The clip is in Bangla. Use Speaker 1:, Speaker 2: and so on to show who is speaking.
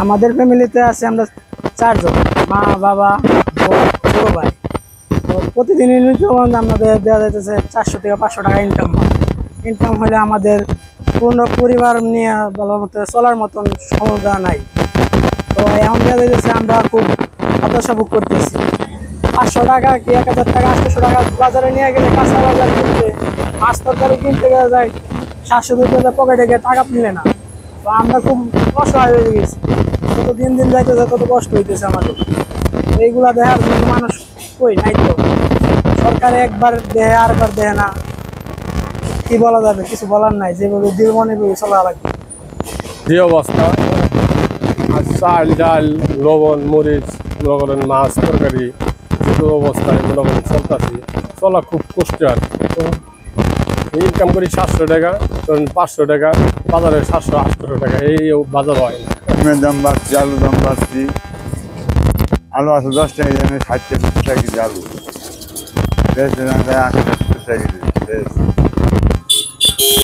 Speaker 1: আমাদের ফ্যামিলিতে আছে আমরা 4 জন, মা বাবা বড় ভাই। তো প্রতিদিন আমাদের দেওয়া যাইতেছে 400 থেকে 500 টাকা ইনকাম হয়। ইনকাম হলে আমাদের পুরো পরিবার নিয়ে ভালো মতো চলার মতন ক্ষমতা নাই। তো এখন দেওয়া যাইতেছে আমরা খুব হতাশা ভোগ করতেছি। 500 টাকা কি 1000 টাকা 800 টাকা বাজারে নিয়ে গেলে কাঁচা বাজার কিনতে, মাছ তরকারি কিনতে গেলে যায় 700 পকেটে গিয়ে টাকা মিলে না। তো আমরা খুব অসহায় হয়ে গেছি। যত দিন দিন যাইতেছে তত কষ্ট হইতেছে আমাদের। এইগুলা দেখার জন্য মানুষ কই নাই তো। সরকার একবার দেয় আরবার দেয় না, কি বলা যাবে? কিছু বলার নাই, যেভাবে দিল মনে করে চলা লাগবে।
Speaker 2: যে অবস্থা, আর চাল ডাল লবণ মরিচ মনে করেন মাছ তরকারি শুধু অবস্থায় মনে করেন চলতেছি, চলা খুব কষ্ট। আর ইনকাম করি 700 টাকা, ধরেন 500 টাকা, বাজারে 700-800 টাকা এই বাজার হয় না।
Speaker 3: ডিমের দাম বাড়ছে, আলুর দাম বাড়ছে। আলু আছে 10 টাকা, 60 টাকা কেজি আলু, 8 টাকা কেজি।